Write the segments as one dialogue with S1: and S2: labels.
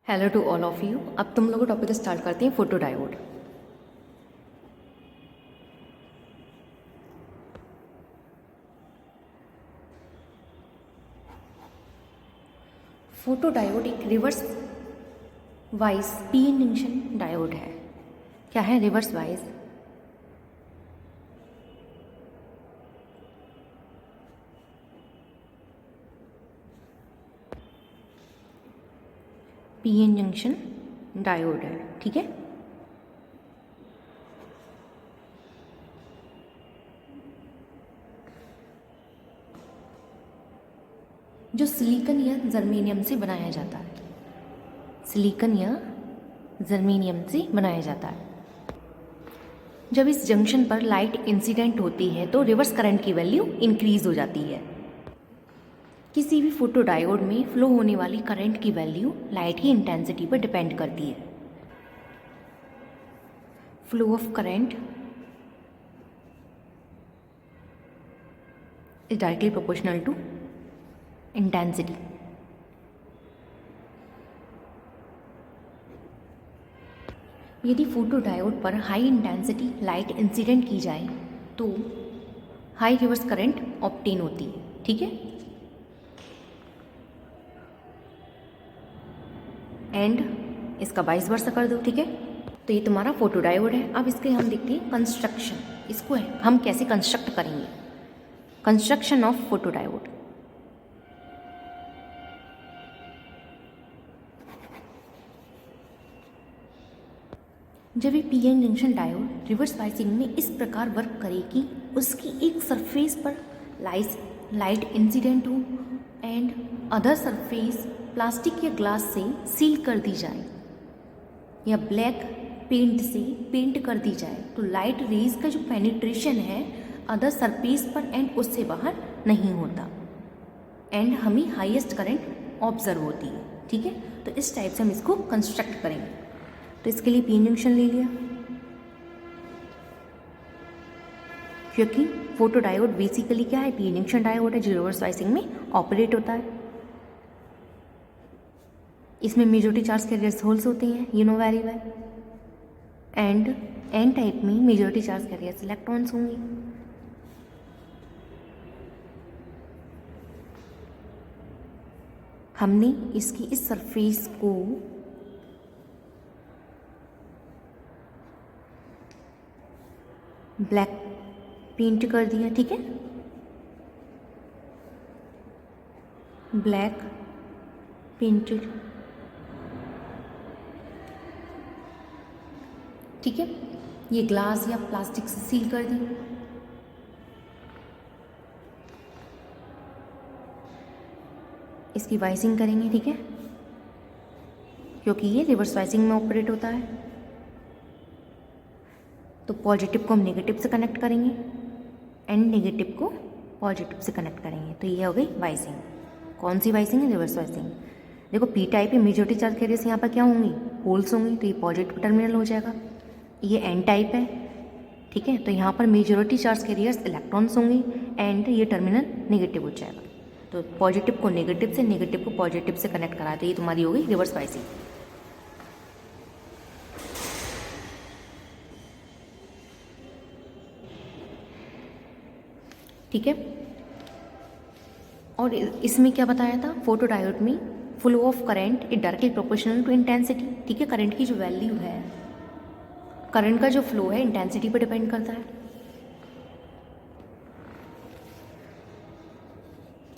S1: Hello to all of you. अब तुम लोग टॉपिक स्टार्ट करते हैं फोटो डायोड। फोटो डायोड एक reverse wise P N junction diode है। क्या है reverse wise? P N junction diode है, ठीक है। जो सिलिकॉन या जर्मेनियम से बनाया जाता है, सिलिकॉन या जर्मेनियम से बनाया जाता है। जब इस जंक्शन पर लाइट इंसिडेंट होती है तो रिवर्स करंट की वैल्यू इंक्रीज हो जाती है। किसी भी फोटो डायोड में फ्लो होने वाली करंट की वैल्यू लाइट की इंटेंसिटी पर डिपेंड करती है। Flow of current is directly proportional to intensity. यदि फोटो डायोड पर हाई इंटेंसिटी लाइट इंसिडेंट की जाए तो हाई रिवर्स करंट ऑब्टेन होती है, ठीक है। एंड इसका वाइस वर्सा कर दो, ठीक है। तो ये तुम्हारा फोटो डायोड है। अब इसके हम देखते हैं कंस्ट्रक्शन। इसको हम कैसे कंस्ट्रक्ट करेंगे। Construction of photo diode. जब ये P N junction diode reverse biasing में इस प्रकार वर्क करे कि उसकी एक सरफेस पर लाइट इंसिडेंट हो एंड अदर सरफेस प्लास्टिक या ग्लास से सील कर दी जाए या ब्लैक पेंट से पेंट कर दी जाए तो लाइट रेज का जो पेनिट्रेशन है अदर सरफेस पर एंड उससे बाहर नहीं होता एंड हमें हाईएस्ट करंट ऑब्जर्व होती है, ठीक है। तो इस टाइप से हम इसको कंस्ट्रक्ट करेंगे। तो इसके लिए पी एन जंक्शन ले लिया, क्योंकि फोटो डायोड बेसिकली क्या है, पी एन जंक्शन डायोड है जो रिवर्स वाइसिंग में ऑपरेट होता है। इसमें मेजॉरिटी चार्ज कैरियर्स होल्स होते हैं, you know very well. And N type में मेजॉरिटी चार्ज कैरियर्स इलेक्ट्रॉन्स होंगे। हमने इसकी इस सरफेस को ब्लैक पेंट कर दिया, ठीक है। ब्लैक पेंटेड, ठीक है। ये ग्लास या प्लास्टिक से सील कर दी। इसकी वाइसिंग करेंगे, ठीक है, क्योंकि ये रिवर्स वाइसिंग में ऑपरेट होता है। तो पॉजिटिव को हम नेगेटिव से कनेक्ट करेंगे एंड नेगेटिव को पॉजिटिव से कनेक्ट करेंगे। तो ये हो गई वाइसिंग। कौन सी वाइसिंग है? रिवर्स वाइसिंग। देखो पी टाइप में मेजॉरिटी चार्ज कैरियर्स यहाँ पर क्या होंगी, होल्स होंगी, तो ये पॉजिटिव टर्मिनल हो जाएगा। ये एन टाइप है, ठीक है। तो यहाँ पर मेजॉरिटी चार्ज कैरियर्स इलेक्ट्रॉन्स होंगे एंड ये टर्मिनल नेगेटिव हो जाएगा। तो पॉजिटिव को नेगेटिव से, नेगेटिव को पॉजिटिव से कनेक्ट करा, तो ये तुम्हारी हो गई रिवर्स वाइसिंग। ठीक है। और इसमें क्या बताया था, फोटो डायोड में flow of current is directly proportional to intensity, ठीक है। करंट की जो वैल्यू है, करंट का जो फ्लो है इंटेंसिटी पर डिपेंड करता है,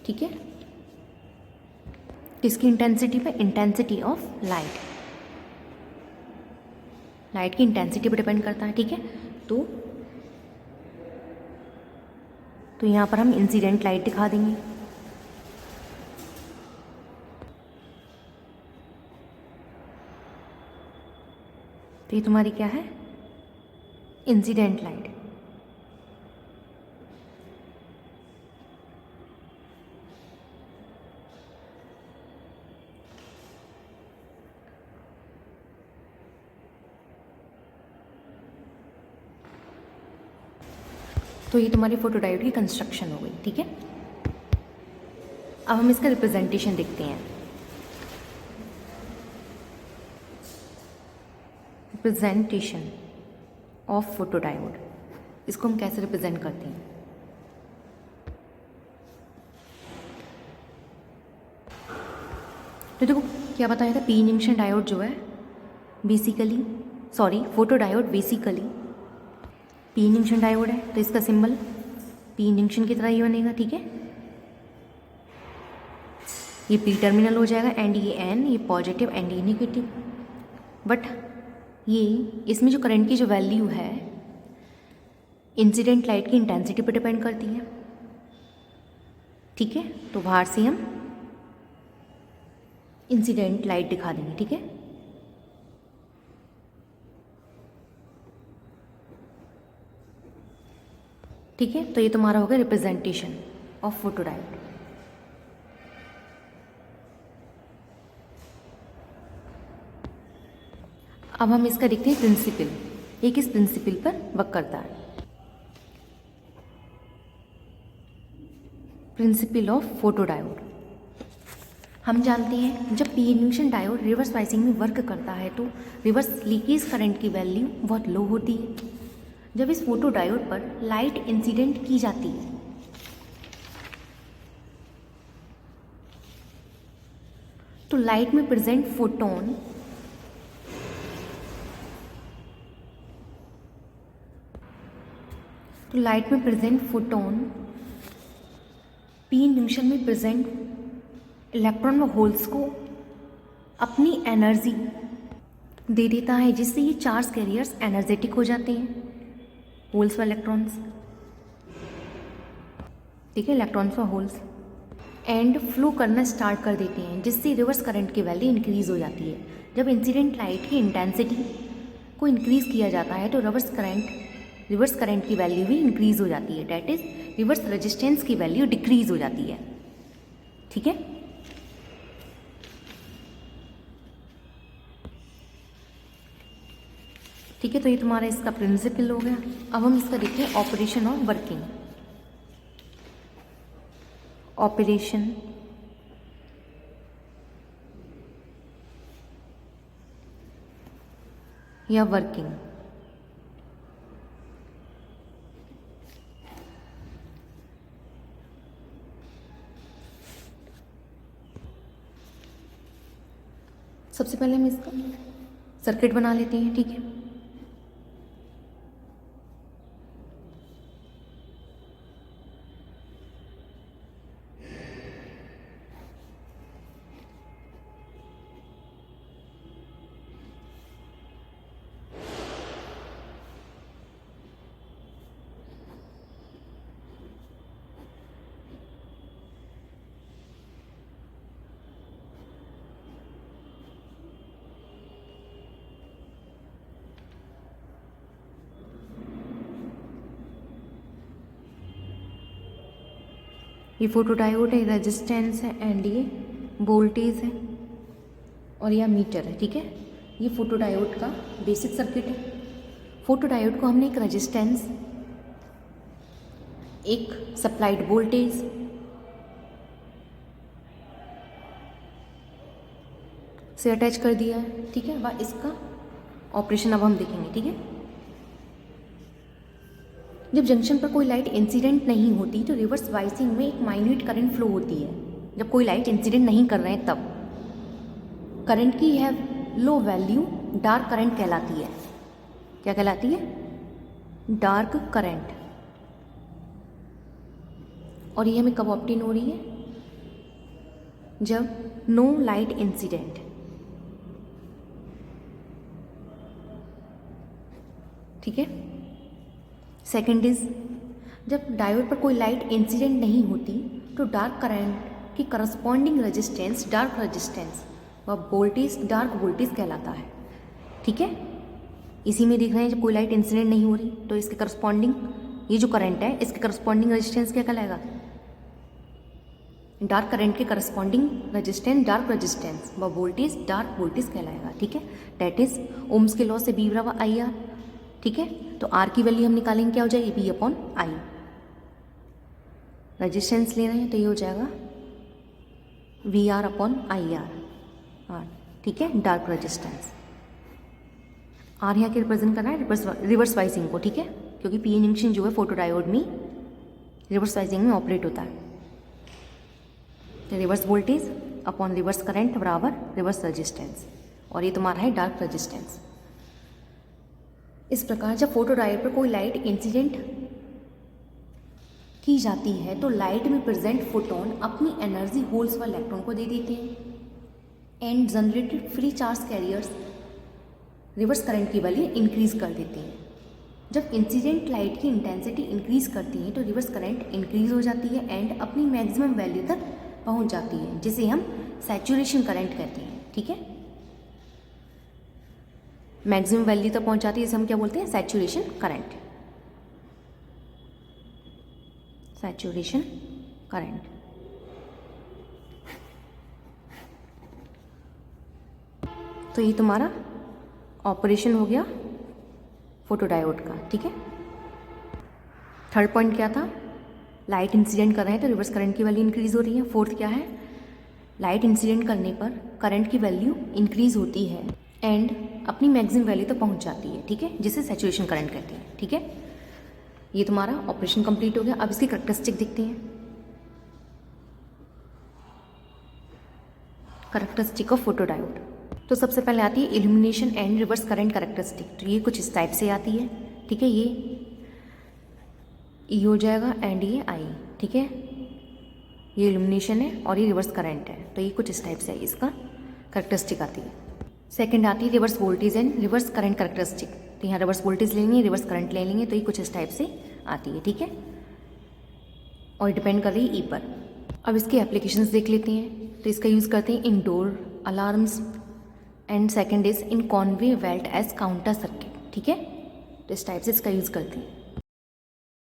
S1: ठीक है। किसकी इंटेंसिटी पे? Intensity of light. लाइट की इंटेंसिटी पर डिपेंड करता है, ठीक है। तो यहाँ पर हम इंसिडेंट लाइट दिखा देंगे। तो ये तुम्हारी क्या है, इंसिडेंट लाइट। तो ये तुम्हारी फोटो डायोड की कंस्ट्रक्शन हो गई, ठीक है। अब हम इसका रिप्रेजेंटेशन देखते हैं। प्रेजेंटेशन ऑफ फोटोडायोड, इसको हम कैसे रिप्रेजेंट करते हैं। तो देखो क्या बताया था, पी जंक्शन डायोड जो है photodiode basically P junction diode है, तो इसका सिंबल पी जंक्शन की तरह ही बनेगा, ठीक है। ये पी टर्मिनल हो जाएगा एंड ये एन, ये पॉजिटिव एंड ये नेगेटिव। बट ये इसमें जो करंट की जो वैल्यू है इंसिडेंट लाइट की इंटेंसिटी पर डिपेंड करती है, ठीक है। तो बाहर से हम इंसिडेंट लाइट दिखा देंगे, ठीक है। ठीक है, तो ये तुम्हारा होगा रिप्रेजेंटेशन ऑफ फोटोडायोड। अब हम इसका देखते हैं प्रिंसिपल, ये किस प्रिंसिपल पर वर्क करता है। प्रिंसिपल ऑफ फोटोडायोड, हम जानते हैं जब P junction diode reverse biasing में वर्क करता है तो रिवर्स लीकेज करंट की वैल्यू बहुत लो होती है। जब इस फोटोडायोड पर लाइट इंसिडेंट की जाती है तो लाइट में प्रेजेंट फोटोन पी जंक्शन में प्रेजेंट इलेक्ट्रॉन व होल्स को अपनी एनर्जी दे देता है, जिससे ये चार्ज कैरियर्स एनर्जेटिक हो जाते हैं, होल्स व इलेक्ट्रॉन्स, ठीक है, इलेक्ट्रॉन्स व होल्स, एंड फ्लो करना स्टार्ट कर देते हैं, जिससे रिवर्स करंट की वैल्यू इंक्रीज हो जाती है। जब इंसिडेंट लाइट की इंटेंसिटी को इंक्रीज किया जाता है तो रिवर्स करंट की वैल्यू भी इंक्रीज हो जाती है, डैट इज रिवर्स रेजिस्टेंस की वैल्यू डिक्रीज हो जाती है, ठीक है। ठीक है, तो ये तुम्हारा इसका प्रिंसिपल हो गया। अब हम इसका देखते हैं ऑपरेशन और वर्किंग। ऑपरेशन या वर्किंग, सबसे पहले हम इसका सर्किट बना लेते हैं, ठीक है। ये फोटोडायोड है, रेजिस्टेंस है एंड ये वोल्टेज है और यह मीटर है, ठीक है। ये फोटोडायोड का बेसिक सर्किट है। फोटोडायोड को हमने एक रेजिस्टेंस, एक सप्लाइड वोल्टेज, से अटैच कर दिया है, ठीक है। वह इसका ऑपरेशन अब हम देखेंगे, ठीक है। जब जंक्शन पर कोई लाइट इंसिडेंट नहीं होती तो रिवर्स बायसिंग में एक माइन्यूट करंट फ्लो होती है। जब कोई लाइट इंसिडेंट नहीं कर रहे हैं तब करंट की है लो वैल्यू डार्क करंट कहलाती है। क्या कहलाती है? Dark current. और ये हमें कब ऑब्टेन हो रही है? जब नो लाइट इंसिडेंट, ठीक है। सेकेंड इज जब डायोड पर कोई लाइट इंसिडेंट नहीं होती तो डार्क करंट की करस्पॉन्डिंग रेजिस्टेंस डार्क रेजिस्टेंस व वोल्टेज डार्क वोल्टेज कहलाता है, ठीक है। इसी में देख रहे हैं जब कोई लाइट इंसिडेंट नहीं हो रही तो इसके करस्पॉन्डिंग ये जो करंट है इसके करस्पॉन्डिंग रेजिस्टेंस क्या कहलाएगा? डार्क करंट के करस्पॉन्डिंग रेजिस्टेंस डार्क रेजिस्टेंस व वोल्टेज डार्क वोल्टेज कहलाएगा, ठीक है। डैट इज ओम्स के लॉ से बी बराबर आई आर, ठीक है। तो आर की वैल्यू हम निकालेंगे, क्या हो जाएगी? B upon I. रेजिस्टेंस ले रहे हैं तो ये हो जाएगा V R upon I R, ठीक है, डार्क रेजिस्टेंस। आर यहाँ के रिप्रेजेंट करना है रिवर्स वाइजिंग को, ठीक है, क्योंकि पी एन जंक्शन जो है फोटोडायोड में रिवर्स वाइजिंग में ऑपरेट होता है। Reverse voltage upon reverse current बराबर रिवर्स रेजिस्टेंस, और ये तुम्हारा है डार्क रेजिस्टेंस। इस प्रकार जब फोटोडायोड पर कोई लाइट इंसिडेंट की जाती है तो लाइट में प्रेजेंट फोटोन अपनी एनर्जी होल्स व इलेक्ट्रॉन को दे देते हैं and generated free charge carriers reverse current की वैल्यू इंक्रीज कर देते हैं। जब इंसिडेंट लाइट की इंटेंसिटी इंक्रीज करती है तो रिवर्स करंट इंक्रीज हो जाती है एंड अपनी मैक्सिमम वैल्यू तक पहुंच जाती है, जिसे हम सैचुरेशन करंट कहते हैं, ठीक है। मैक्सिमम वैल्यू तक पहुंच जाती है, इसे हम क्या बोलते हैं, सैचुरेशन करंट। Saturation current. तो ये तुम्हारा ऑपरेशन हो गया फोटोडायोड का, ठीक है। थर्ड पॉइंट क्या था, लाइट इंसिडेंट कर रहे हैं तो रिवर्स करंट की वैल्यू इंक्रीज हो रही है। फोर्थ क्या है, लाइट इंसिडेंट करने पर करंट की वैल्यू इंक्रीज होती है एंड अपनी मैक्सिमम वैल्यू तक पहुंच जाती है, ठीक है, जिसे सैचुरेशन करंट कहते हैं, ठीक है। ये तुम्हारा ऑपरेशन कंप्लीट हो गया। अब इसकी करैक्टरिस्टिक देखते हैं। Characteristic of photodiode. तो सबसे पहले आती है illumination and reverse current characteristic. तो ये कुछ इस टाइप से आती है, ठीक है। ये ई हो जाएगा एंड ये आई, ठीक है। ये इल्यूमिनेशन है और ये रिवर्स करंट है, तो ये कुछ इस टाइप से इसका करैक्टरिस्टिक आती है। सेकंड आती है reverse voltage and reverse current characteristic. तो यहाँ रिवर्स वोल्टेज ले लेंगे, रिवर्स करंट ले लेंगे, तो ये कुछ इस टाइप से आती है, ठीक है। और डिपेंड कर रही है ई पर। अब इसके एप्लीकेशंस देख लेते हैं। तो इसका यूज़ करते हैं indoor alarms and second is in conveyor belt as counter circuit, ठीक है। तो इस टाइप से इसका यूज़ करते हैं।